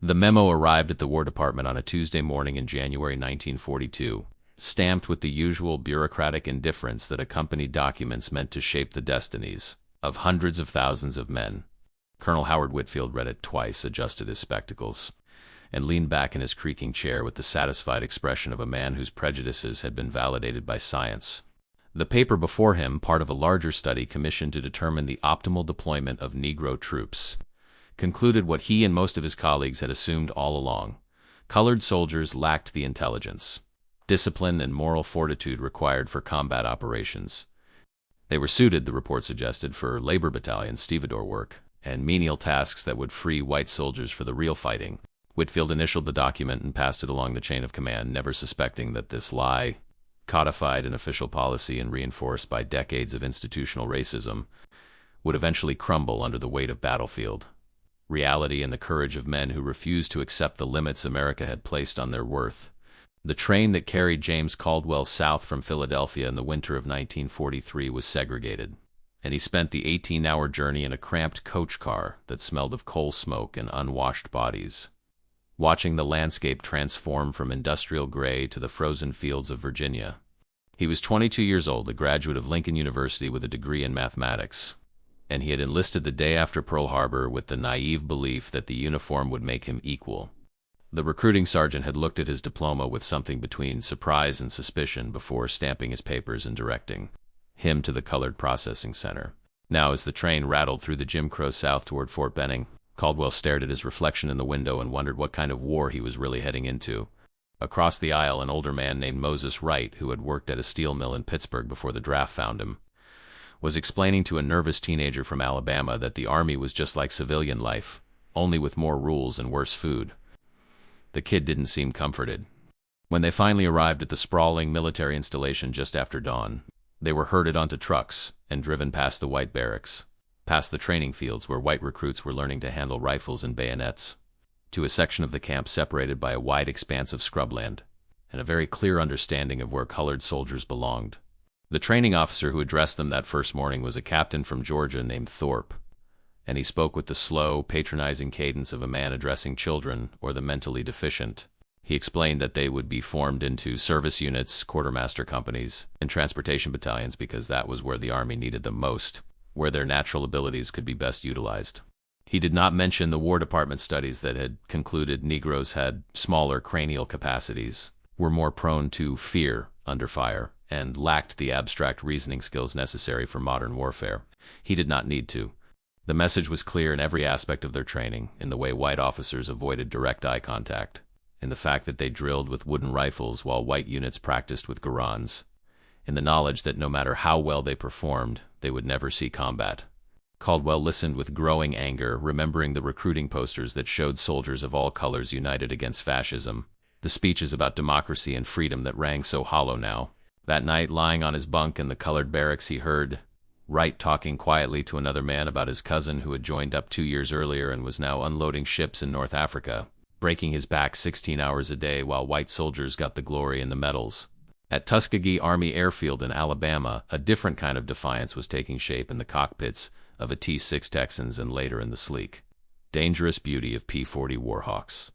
The memo arrived at the War Department on a Tuesday morning in January 1942, stamped with the usual bureaucratic indifference that accompanied documents meant to shape the destinies of hundreds of thousands of men. Colonel Howard Whitfield read it twice, adjusted his spectacles, and leaned back in his creaking chair with the satisfied expression of a man whose prejudices had been validated by science. The paper before him, part of a larger study commissioned to determine the optimal deployment of Negro troops, concluded what he and most of his colleagues had assumed all along. Colored soldiers lacked the intelligence, discipline, and moral fortitude required for combat operations. They were suited, the report suggested, for labor battalion stevedore work and menial tasks that would free white soldiers for the real fighting. Whitfield initialed the document and passed it along the chain of command, never suspecting that this lie, codified in official policy and reinforced by decades of institutional racism, would eventually crumble under the weight of battlefield reality and the courage of men who refused to accept the limits America had placed on their worth. The train that carried James Caldwell south from Philadelphia in the winter of 1943 was segregated, and he spent the 18-hour journey in a cramped coach car that smelled of coal smoke and unwashed bodies, watching the landscape transform from industrial gray to the frozen fields of Virginia. He was 22 years old, a graduate of Lincoln University with a degree in mathematics, and he had enlisted the day after Pearl Harbor with the naive belief that the uniform would make him equal. The recruiting sergeant had looked at his diploma with something between surprise and suspicion before stamping his papers and directing him to the Colored Processing Center. Now, as the train rattled through the Jim Crow South toward Fort Benning, Caldwell stared at his reflection in the window and wondered what kind of war he was really heading into. Across the aisle, an older man named Moses Wright, who had worked at a steel mill in Pittsburgh before the draft found him, was explaining to a nervous teenager from Alabama that the Army was just like civilian life, only with more rules and worse food. The kid didn't seem comforted. When they finally arrived at the sprawling military installation just after dawn, they were herded onto trucks and driven past the white barracks, past the training fields where white recruits were learning to handle rifles and bayonets, to a section of the camp separated by a wide expanse of scrubland and a very clear understanding of where colored soldiers belonged. The training officer who addressed them that first morning was a captain from Georgia named Thorpe, and he spoke with the slow, patronizing cadence of a man addressing children or the mentally deficient. He explained that they would be formed into service units, quartermaster companies, and transportation battalions because that was where the Army needed them most, where their natural abilities could be best utilized. He did not mention the War Department studies that had concluded Negroes had smaller cranial capacities, were more prone to fear under fire, and lacked the abstract reasoning skills necessary for modern warfare. He did not need to. The message was clear in every aspect of their training, in the way white officers avoided direct eye contact, in the fact that they drilled with wooden rifles while white units practiced with Garans, in the knowledge that no matter how well they performed, they would never see combat. Caldwell listened with growing anger, remembering the recruiting posters that showed soldiers of all colors united against fascism, the speeches about democracy and freedom that rang so hollow now. That night, lying on his bunk in the colored barracks, he heard Wright talking quietly to another man about his cousin who had joined up 2 years earlier and was now unloading ships in North Africa, breaking his back 16 hours a day while white soldiers got the glory and the medals. At Tuskegee Army Airfield in Alabama, a different kind of defiance was taking shape in the cockpits of a T-6 Texans and later in the sleek, dangerous beauty of P-40 Warhawks.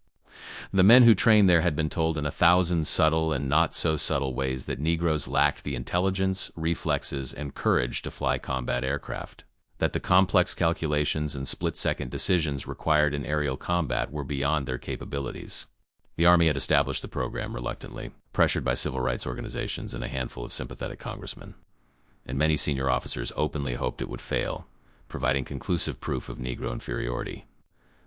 The men who trained there had been told in 1,000 subtle and not-so-subtle ways that Negroes lacked the intelligence, reflexes, and courage to fly combat aircraft, that the complex calculations and split-second decisions required in aerial combat were beyond their capabilities. The Army had established the program reluctantly, pressured by civil rights organizations and a handful of sympathetic congressmen, and many senior officers openly hoped it would fail, providing conclusive proof of Negro inferiority.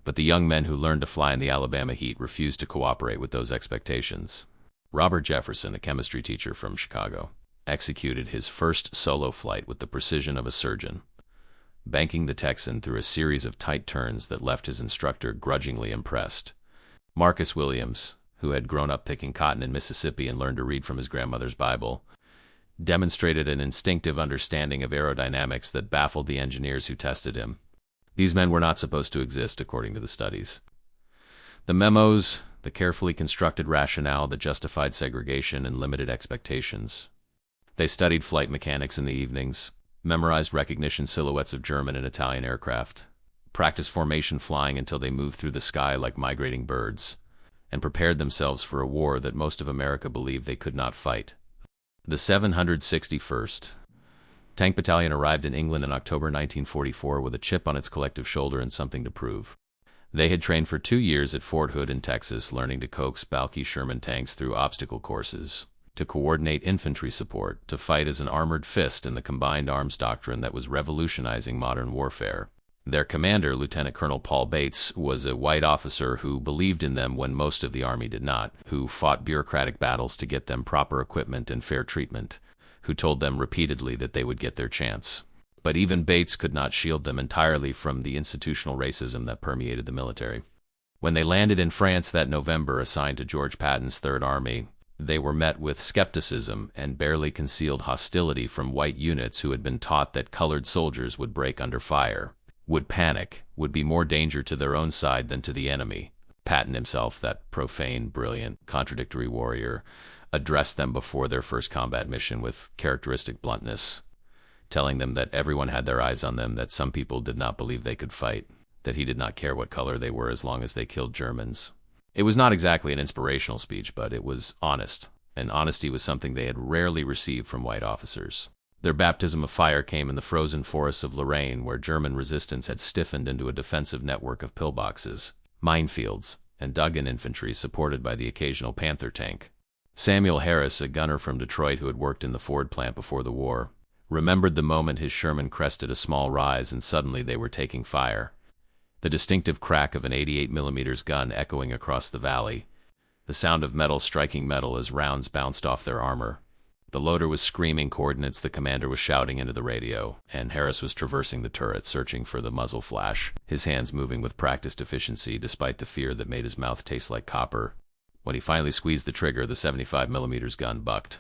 But the young men who learned to fly in the Alabama heat refused to cooperate with those expectations. Robert Jefferson, a chemistry teacher from Chicago, executed his first solo flight with the precision of a surgeon, banking the Texan through a series of tight turns that left his instructor grudgingly impressed. Marcus Williams, who had grown up picking cotton in Mississippi and learned to read from his grandmother's Bible, demonstrated an instinctive understanding of aerodynamics that baffled the engineers who tested him. These men were not supposed to exist, according to the studies. The memos, the carefully constructed rationale that justified segregation and limited expectations. They studied flight mechanics in the evenings, memorized recognition silhouettes of German and Italian aircraft, practiced formation flying until they moved through the sky like migrating birds, and prepared themselves for a war that most of America believed they could not fight. The 761st Tank Battalion arrived in England in October 1944 with a chip on its collective shoulder and something to prove. They had trained for 2 years at Fort Hood in Texas, learning to coax bulky Sherman tanks through obstacle courses, to coordinate infantry support, to fight as an armored fist in the combined arms doctrine that was revolutionizing modern warfare. Their commander, Lieutenant Colonel Paul Bates, was a white officer who believed in them when most of the Army did not, who fought bureaucratic battles to get them proper equipment and fair treatment, who told them repeatedly that they would get their chance. But even Bates could not shield them entirely from the institutional racism that permeated the military. When they landed in France that November, assigned to George Patton's Third Army, they were met with skepticism and barely concealed hostility from white units who had been taught that colored soldiers would break under fire, would panic, would be more danger to their own side than to the enemy. Patton himself, that profane, brilliant, contradictory warrior, addressed them before their first combat mission with characteristic bluntness, telling them that everyone had their eyes on them, that some people did not believe they could fight, that he did not care what color they were as long as they killed Germans. It was not exactly an inspirational speech, but it was honest, and honesty was something they had rarely received from white officers. Their baptism of fire came in the frozen forests of Lorraine, where German resistance had stiffened into a defensive network of pillboxes, minefields, and dug-in infantry supported by the occasional Panther tank. Samuel Harris, a gunner from Detroit who had worked in the Ford plant before the war, remembered the moment his Sherman crested a small rise and suddenly they were taking fire. The distinctive crack of an 88mm gun echoing across the valley, the sound of metal striking metal as rounds bounced off their armor. The loader was screaming coordinates the commander was shouting into the radio, and Harris was traversing the turret, searching for the muzzle flash, his hands moving with practiced efficiency despite the fear that made his mouth taste like copper. When he finally squeezed the trigger, the 75mm gun bucked,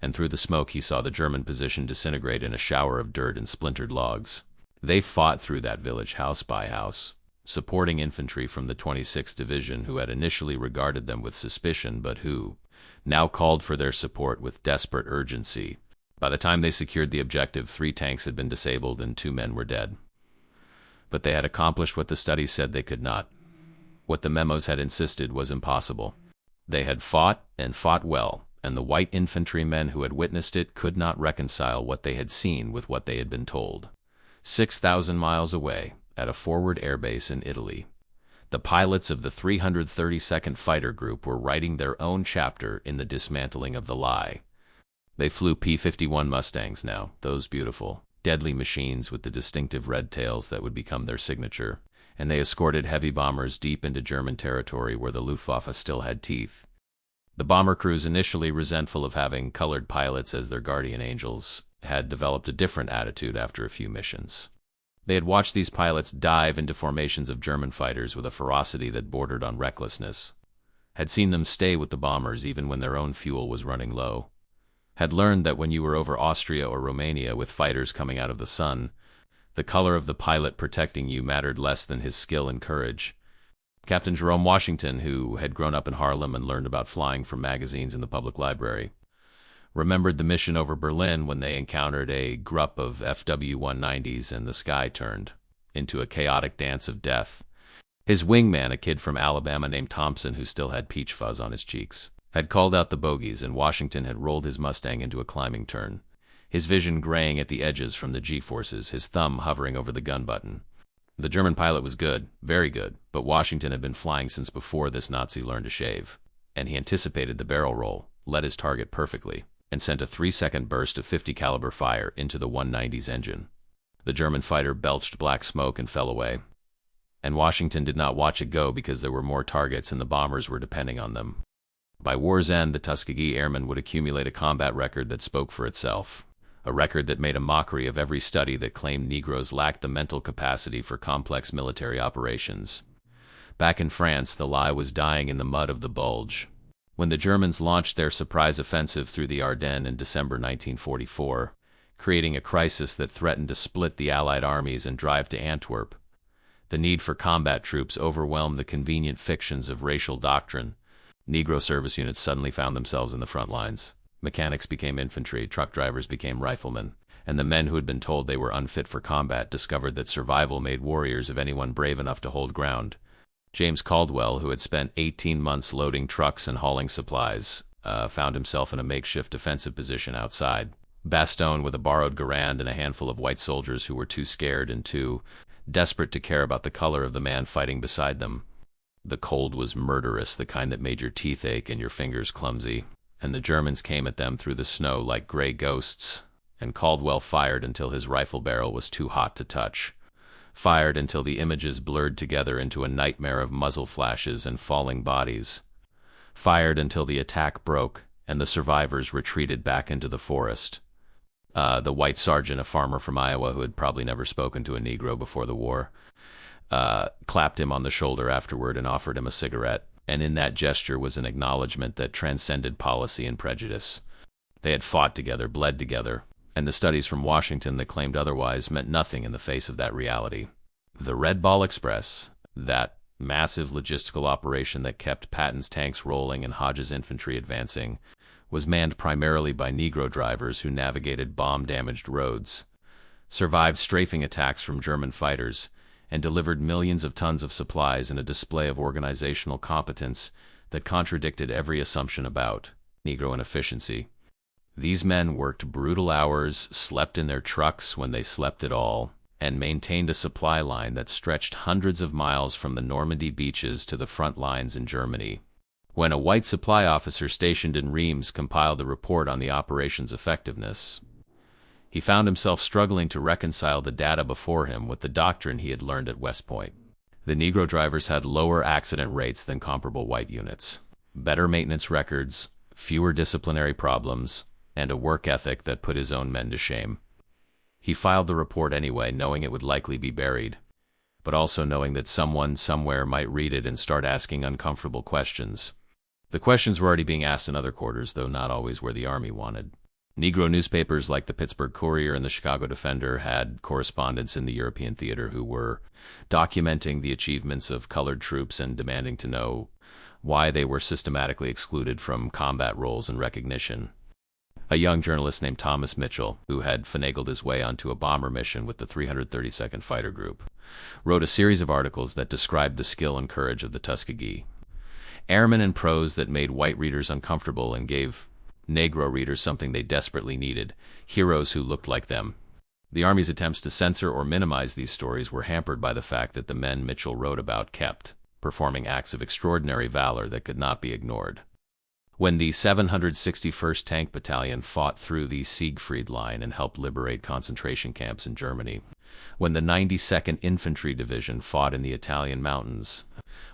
and through the smoke he saw the German position disintegrate in a shower of dirt and splintered logs. They fought through that village house by house, supporting infantry from the 26th Division who had initially regarded them with suspicion but who now called for their support with desperate urgency. By the time they secured the objective, 3 tanks had been disabled and 2 men were dead. But they had accomplished what the studies said they could not. What the memos had insisted was impossible. They had fought, and fought well, and the white infantrymen who had witnessed it could not reconcile what they had seen with what they had been told. 6,000 miles away, at a forward airbase in Italy, the pilots of the 332nd Fighter Group were writing their own chapter in the dismantling of the lie. They flew P-51 Mustangs now, those beautiful, deadly machines with the distinctive red tails that would become their signature, and they escorted heavy bombers deep into German territory where the Luftwaffe still had teeth. The bomber crews, initially resentful of having colored pilots as their guardian angels, had developed a different attitude after a few missions. They had watched these pilots dive into formations of German fighters with a ferocity that bordered on recklessness, had seen them stay with the bombers even when their own fuel was running low, had learned that when you were over Austria or Romania with fighters coming out of the sun, the color of the pilot protecting you mattered less than his skill and courage. Captain Jerome Washington, who had grown up in Harlem and learned about flying from magazines in the public library, remembered the mission over Berlin when they encountered a group of FW-190s and the sky turned into a chaotic dance of death. His wingman, a kid from Alabama named Thompson who still had peach fuzz on his cheeks, had called out the bogies, and Washington had rolled his Mustang into a climbing turn, his vision graying at the edges from the G-forces, his thumb hovering over the gun button. The German pilot was good, very good, but Washington had been flying since before this Nazi learned to shave, and he anticipated the barrel roll, led his target perfectly, and sent a 3-second burst of 50 caliber fire into the 190's engine. The German fighter belched black smoke and fell away, and Washington did not watch it go because there were more targets and the bombers were depending on them. By war's end, the Tuskegee Airmen would accumulate a combat record that spoke for itself, a record that made a mockery of every study that claimed Negroes lacked the mental capacity for complex military operations. Back in France, the lie was dying in the mud of the Bulge. When the Germans launched their surprise offensive through the Ardennes in December 1944, creating a crisis that threatened to split the Allied armies and drive to Antwerp, the need for combat troops overwhelmed the convenient fictions of racial doctrine. Negro service units suddenly found themselves in the front lines. Mechanics became infantry, truck drivers became riflemen, and the men who had been told they were unfit for combat discovered that survival made warriors of anyone brave enough to hold ground. James Caldwell, who had spent 18 months loading trucks and hauling supplies, found himself in a makeshift defensive position outside. Bastogne, with a borrowed Garand and a handful of white soldiers who were too scared and too desperate to care about the color of the man fighting beside them. The cold was murderous, the kind that made your teeth ache and your fingers clumsy, and the Germans came at them through the snow like gray ghosts, and Caldwell fired until his rifle barrel was too hot to touch. Fired until the images blurred together into a nightmare of muzzle flashes and falling bodies. Fired until the attack broke and the survivors retreated back into the forest. The white sergeant, a farmer from Iowa who had probably never spoken to a Negro before the war, clapped him on the shoulder afterward and offered him a cigarette, and in that gesture was an acknowledgement that transcended policy and prejudice. They had fought together, bled together, and the studies from Washington that claimed otherwise meant nothing in the face of that reality. The Red Ball Express, that massive logistical operation that kept Patton's tanks rolling and Hodges' infantry advancing, was manned primarily by Negro drivers who navigated bomb-damaged roads, survived strafing attacks from German fighters, and delivered millions of tons of supplies in a display of organizational competence that contradicted every assumption about Negro inefficiency. These men worked brutal hours, slept in their trucks when they slept at all, and maintained a supply line that stretched hundreds of miles from the Normandy beaches to the front lines in Germany. When a white supply officer stationed in Reims compiled the report on the operation's effectiveness, he found himself struggling to reconcile the data before him with the doctrine he had learned at West Point. The Negro drivers had lower accident rates than comparable white units, better maintenance records, fewer disciplinary problems, and a work ethic that put his own men to shame. He filed the report anyway, knowing it would likely be buried, but also knowing that someone somewhere might read it and start asking uncomfortable questions. The questions were already being asked in other quarters, though not always where the Army wanted. Negro newspapers like the Pittsburgh Courier and the Chicago Defender had correspondents in the European theater who were documenting the achievements of colored troops and demanding to know why they were systematically excluded from combat roles and recognition. A young journalist named Thomas Mitchell, who had finagled his way onto a bomber mission with the 332nd Fighter Group, wrote a series of articles that described the skill and courage of the Tuskegee Airmen in prose that made white readers uncomfortable and gave Negro readers something they desperately needed, heroes who looked like them. The Army's attempts to censor or minimize these stories were hampered by the fact that the men Mitchell wrote about kept performing acts of extraordinary valor that could not be ignored. When the 761st Tank Battalion fought through the Siegfried Line and helped liberate concentration camps in Germany, when the 92nd Infantry Division fought in the Italian mountains,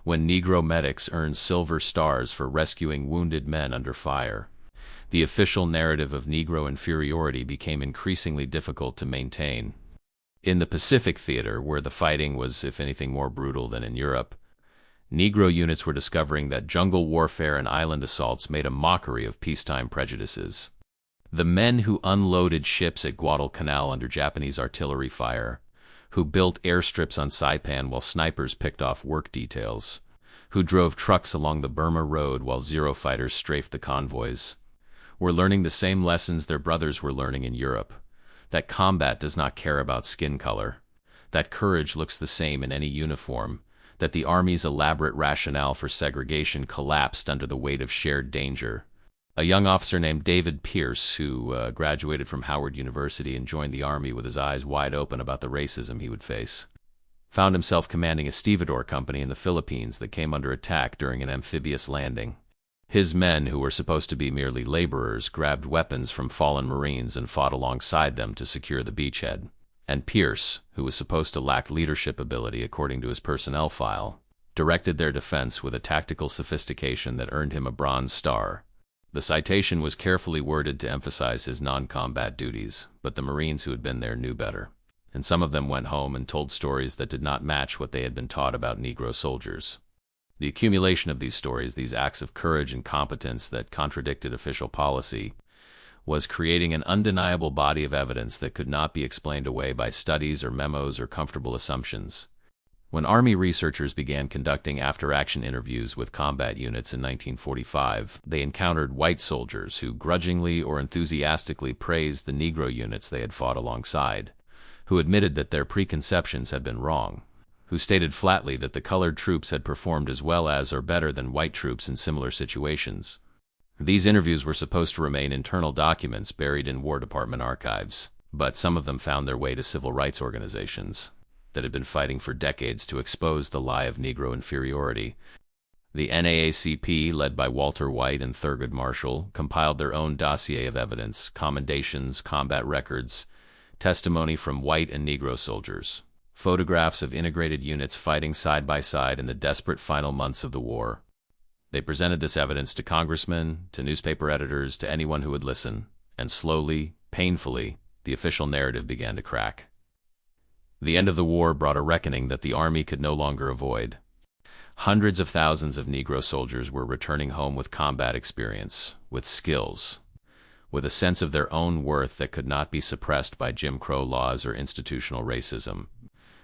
when Negro medics earned silver stars for rescuing wounded men under fire, the official narrative of Negro inferiority became increasingly difficult to maintain. In the Pacific Theater, where the fighting was, if anything, more brutal than in Europe, Negro units were discovering that jungle warfare and island assaults made a mockery of peacetime prejudices. The men who unloaded ships at Guadalcanal under Japanese artillery fire, who built airstrips on Saipan while snipers picked off work details, who drove trucks along the Burma Road while Zero fighters strafed the convoys, were learning the same lessons their brothers were learning in Europe, that combat does not care about skin color, that courage looks the same in any uniform, that the Army's elaborate rationale for segregation collapsed under the weight of shared danger. A young officer named David Pierce, who graduated from Howard University and joined the Army with his eyes wide open about the racism he would face, found himself commanding a stevedore company in the Philippines that came under attack during an amphibious landing. His men, who were supposed to be merely laborers, grabbed weapons from fallen Marines and fought alongside them to secure the beachhead. And Pierce, who was supposed to lack leadership ability according to his personnel file, directed their defense with a tactical sophistication that earned him a Bronze Star. The citation was carefully worded to emphasize his non-combat duties, but the Marines who had been there knew better, and some of them went home and told stories that did not match what they had been taught about Negro soldiers. The accumulation of these stories, these acts of courage and competence that contradicted official policy, was creating an undeniable body of evidence that could not be explained away by studies or memos or comfortable assumptions. When Army researchers began conducting after-action interviews with combat units in 1945, they encountered white soldiers who grudgingly or enthusiastically praised the Negro units they had fought alongside, who admitted that their preconceptions had been wrong, who stated flatly that the colored troops had performed as well as or better than white troops in similar situations. These interviews were supposed to remain internal documents buried in War Department archives, but some of them found their way to civil rights organizations that had been fighting for decades to expose the lie of Negro inferiority. The NAACP, led by Walter White and Thurgood Marshall, compiled their own dossier of evidence, commendations, combat records, testimony from white and Negro soldiers, photographs of integrated units fighting side by side in the desperate final months of the war. They presented this evidence to congressmen, to newspaper editors, to anyone who would listen, and slowly, painfully, the official narrative began to crack. The end of the war brought a reckoning that the Army could no longer avoid. Hundreds of thousands of Negro soldiers were returning home with combat experience, with skills, with a sense of their own worth that could not be suppressed by Jim Crow laws or institutional racism.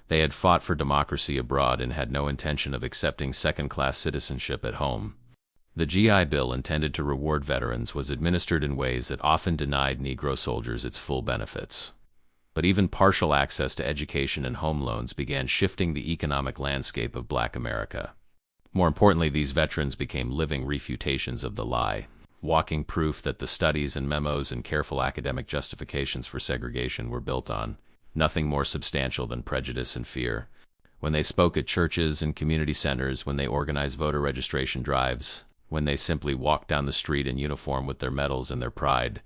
They had fought for democracy abroad and had no intention of accepting second-class citizenship at home. The GI Bill, intended to reward veterans, was administered in ways that often denied Negro soldiers its full benefits. But even partial access to education and home loans began shifting the economic landscape of Black America. More importantly, these veterans became living refutations of the lie, walking proof that the studies and memos and careful academic justifications for segregation were built on nothing more substantial than prejudice and fear. When they spoke at churches and community centers, when they organized voter registration drives, when they simply walked down the street in uniform with their medals and their pride,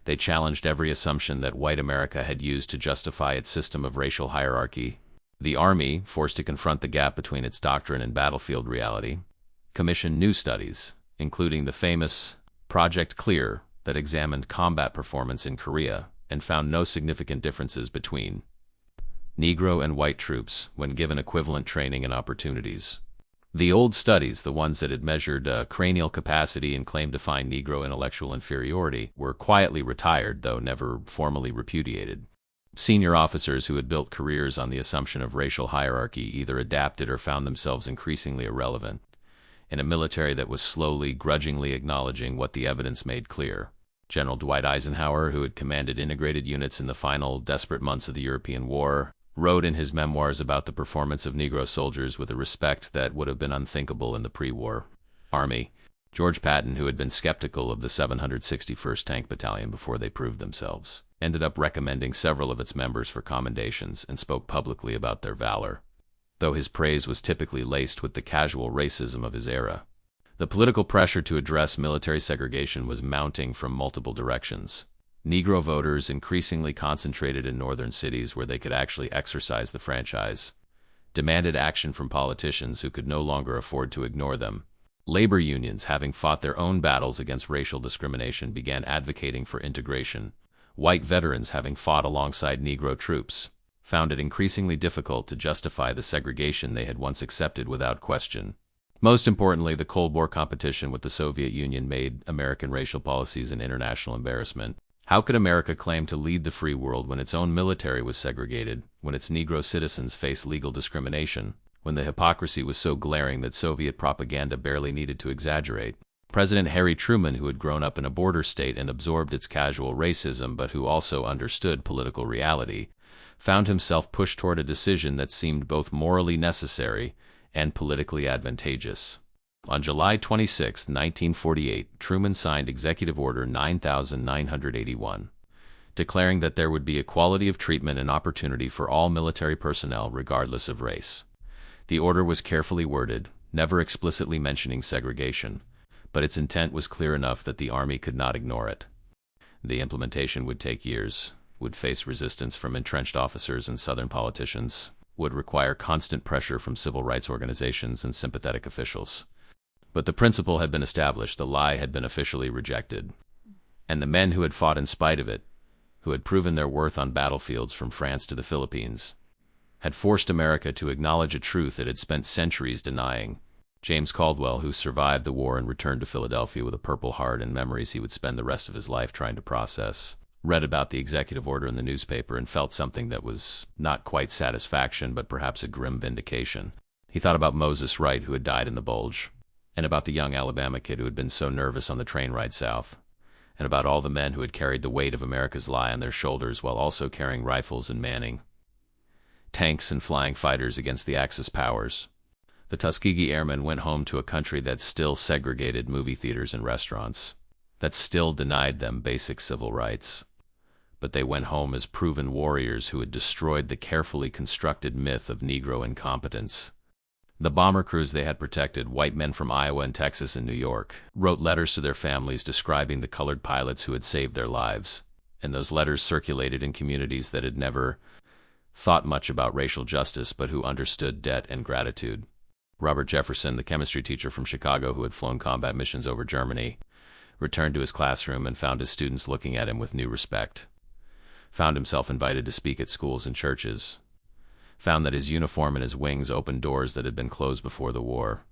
they challenged every assumption that white America had used to justify its system of racial hierarchy. The Army, forced to confront the gap between its doctrine and battlefield reality, commissioned new studies, including the famous Project Clear that examined combat performance in Korea and found no significant differences between Negro and white troops when given equivalent training and opportunities. The old studies, the ones that had measured cranial capacity and claimed to find Negro intellectual inferiority, were quietly retired, though never formally repudiated. Senior officers who had built careers on the assumption of racial hierarchy either adapted or found themselves increasingly irrelevant in a military that was slowly, grudgingly acknowledging what the evidence made clear. General Dwight Eisenhower, who had commanded integrated units in the final, desperate months of the European War, wrote in his memoirs about the performance of Negro soldiers with a respect that would have been unthinkable in the pre-war Army. George Patton, who had been skeptical of the 761st Tank Battalion before they proved themselves, ended up recommending several of its members for commendations and spoke publicly about their valor, though his praise was typically laced with the casual racism of his era. The political pressure to address military segregation was mounting from multiple directions. Negro voters, increasingly concentrated in northern cities where they could actually exercise the franchise, demanded action from politicians who could no longer afford to ignore them. Labor unions, having fought their own battles against racial discrimination, began advocating for integration. White veterans, having fought alongside Negro troops, found it increasingly difficult to justify the segregation they had once accepted without question. Most importantly, the Cold War competition with the Soviet Union made American racial policies an international embarrassment. How could America claim to lead the free world when its own military was segregated, when its Negro citizens faced legal discrimination, when the hypocrisy was so glaring that Soviet propaganda barely needed to exaggerate? President Harry Truman, who had grown up in a border state and absorbed its casual racism but who also understood political reality, found himself pushed toward a decision that seemed both morally necessary and politically advantageous. On July 26, 1948, Truman signed Executive Order 9981, declaring that there would be equality of treatment and opportunity for all military personnel regardless of race. The order was carefully worded, never explicitly mentioning segregation, but its intent was clear enough that the Army could not ignore it. The implementation would take years, would face resistance from entrenched officers and Southern politicians, would require constant pressure from civil rights organizations and sympathetic officials. But the principle had been established, the lie had been officially rejected. And the men who had fought in spite of it, who had proven their worth on battlefields from France to the Philippines, had forced America to acknowledge a truth it had spent centuries denying. James Caldwell, who survived the war and returned to Philadelphia with a Purple Heart and memories he would spend the rest of his life trying to process, read about the executive order in the newspaper and felt something that was not quite satisfaction, but perhaps a grim vindication. He thought about Moses Wright, who had died in the Bulge, and about the young Alabama kid who had been so nervous on the train ride south, and about all the men who had carried the weight of America's lie on their shoulders while also carrying rifles and manning tanks and flying fighters against the Axis powers. The Tuskegee Airmen went home to a country that still segregated movie theaters and restaurants, that still denied them basic civil rights. But they went home as proven warriors who had destroyed the carefully constructed myth of Negro incompetence. The bomber crews they had protected, white men from Iowa and Texas and New York, wrote letters to their families describing the colored pilots who had saved their lives, and those letters circulated in communities that had never thought much about racial justice but who understood debt and gratitude. Robert Jefferson, the chemistry teacher from Chicago who had flown combat missions over Germany, returned to his classroom and found his students looking at him with new respect, found himself invited to speak at schools and churches, found that his uniform and his wings opened doors that had been closed before the war.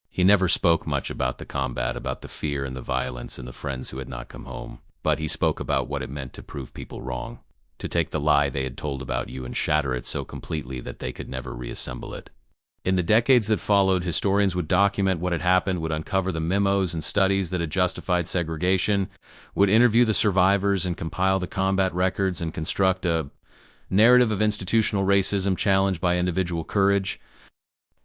He never spoke much about the combat, about the fear and the violence and the friends who had not come home, but he spoke about what it meant to prove people wrong, to take the lie they had told about you and shatter it so completely that they could never reassemble it. In the decades that followed, historians would document what had happened, would uncover the memos and studies that had justified segregation, would interview the survivors and compile the combat records and construct a narrative of institutional racism challenged by individual courage.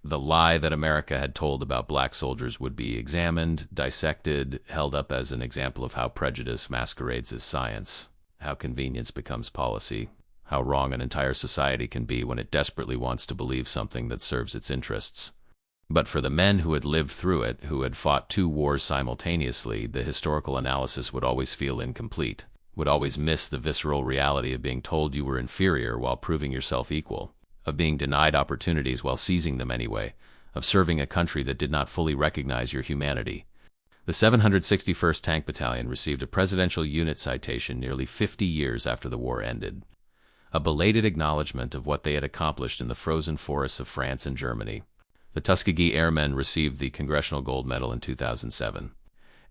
The lie that America had told about black soldiers would be examined, dissected, held up as an example of how prejudice masquerades as science, how convenience becomes policy, how wrong an entire society can be when it desperately wants to believe something that serves its interests. But for the men who had lived through it, who had fought 2 wars simultaneously, the historical analysis would always feel incomplete, would always miss the visceral reality of being told you were inferior while proving yourself equal, of being denied opportunities while seizing them anyway, of serving a country that did not fully recognize your humanity. The 761st Tank Battalion received a Presidential Unit Citation nearly 50 years after the war ended, a belated acknowledgement of what they had accomplished in the frozen forests of France and Germany. The Tuskegee Airmen received the Congressional Gold Medal in 2007,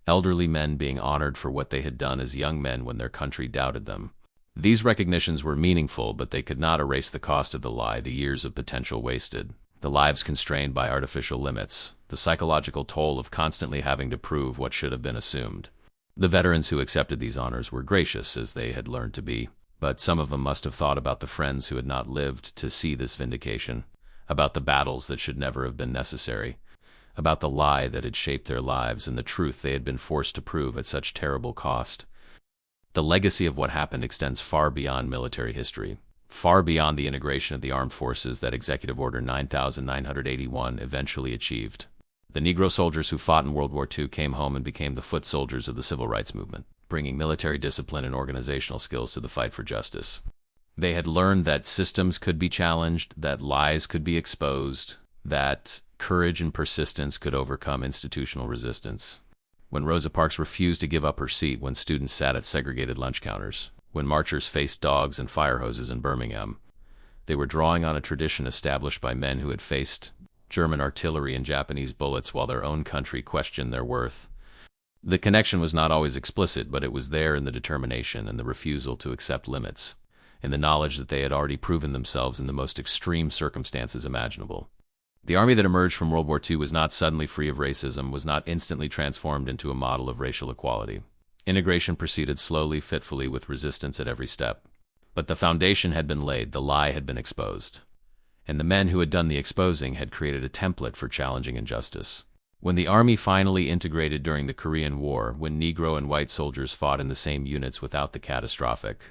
elderly men being honored for what they had done as young men when their country doubted them. These recognitions were meaningful, but they could not erase the cost of the lie, the years of potential wasted, the lives constrained by artificial limits, the psychological toll of constantly having to prove what should have been assumed. The veterans who accepted these honors were gracious, as they had learned to be, but some of them must have thought about the friends who had not lived to see this vindication, about the battles that should never have been necessary, about the lie that had shaped their lives and the truth they had been forced to prove at such terrible cost. The legacy of what happened extends far beyond military history, far beyond the integration of the armed forces that Executive Order 9981 eventually achieved. The Negro soldiers who fought in World War II came home and became the foot soldiers of the Civil Rights Movement, bringing military discipline and organizational skills to the fight for justice. They had learned that systems could be challenged, that lies could be exposed, that courage and persistence could overcome institutional resistance. When Rosa Parks refused to give up her seat when students sat at segregated lunch counters, when marchers faced dogs and fire hoses in Birmingham, they were drawing on a tradition established by men who had faced German artillery and Japanese bullets while their own country questioned their worth. The connection was not always explicit, but it was there in the determination and the refusal to accept limits, in the knowledge that they had already proven themselves in the most extreme circumstances imaginable. The army that emerged from World War II was not suddenly free of racism, was not instantly transformed into a model of racial equality. Integration proceeded slowly, fitfully, with resistance at every step. But the foundation had been laid, the lie had been exposed, and the men who had done the exposing had created a template for challenging injustice. When the army finally integrated during the Korean War, when Negro and white soldiers fought in the same units without the catastrophic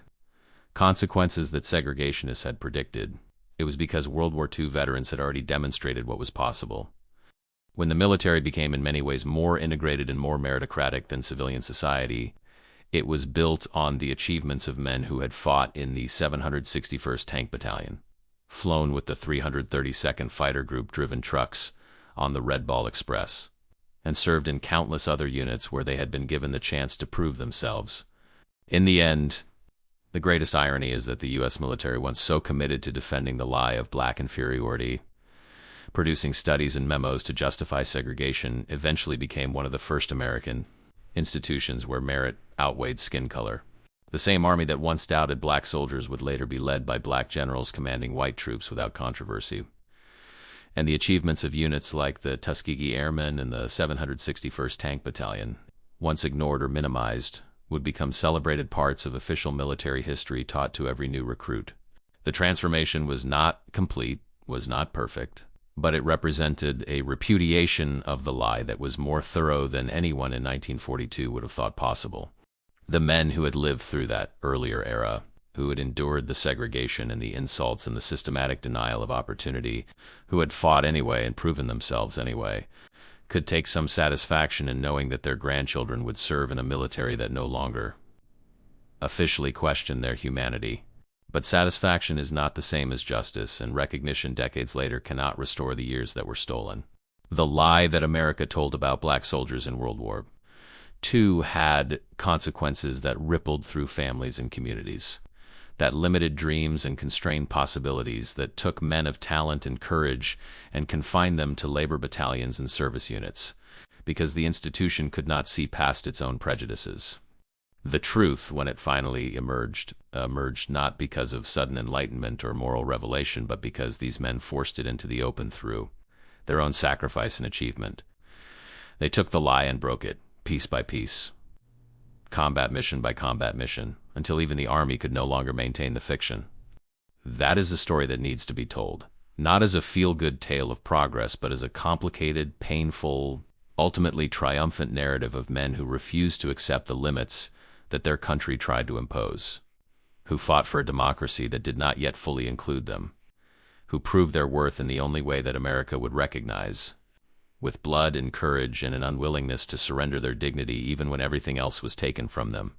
consequences that segregationists had predicted, it was because World War II veterans had already demonstrated what was possible. When the military became in many ways more integrated and more meritocratic than civilian society, it was built on the achievements of men who had fought in the 761st Tank Battalion, flown with the 332nd Fighter Group-driven trucks on the Red Ball Express, and served in countless other units where they had been given the chance to prove themselves. In the end, the greatest irony is that the U.S. military, once so committed to defending the lie of black inferiority, producing studies and memos to justify segregation, eventually became one of the first American institutions where merit outweighed skin color. The same army that once doubted black soldiers would later be led by black generals commanding white troops without controversy. And the achievements of units like the Tuskegee Airmen and the 761st Tank Battalion, once ignored or minimized, would become celebrated parts of official military history taught to every new recruit. The transformation was not complete, was not perfect, but it represented a repudiation of the lie that was more thorough than anyone in 1942 would have thought possible. The men who had lived through that earlier era, who had endured the segregation and the insults and the systematic denial of opportunity, who had fought anyway and proven themselves anyway, could take some satisfaction in knowing that their grandchildren would serve in a military that no longer officially questioned their humanity. But satisfaction is not the same as justice, and recognition decades later cannot restore the years that were stolen. The lie that America told about black soldiers in World War II had consequences that rippled through families and communities, that limited dreams and constrained possibilities, that took men of talent and courage and confined them to labor battalions and service units, because the institution could not see past its own prejudices. The truth, when it finally emerged not because of sudden enlightenment or moral revelation, but because these men forced it into the open through their own sacrifice and achievement. They took the lie and broke it, piece by piece, combat mission by combat mission, until even the army could no longer maintain the fiction. That is a story that needs to be told, not as a feel-good tale of progress, but as a complicated, painful, ultimately triumphant narrative of men who refused to accept the limits that their country tried to impose, who fought for a democracy that did not yet fully include them, who proved their worth in the only way that America would recognize, with blood and courage and an unwillingness to surrender their dignity even when everything else was taken from them.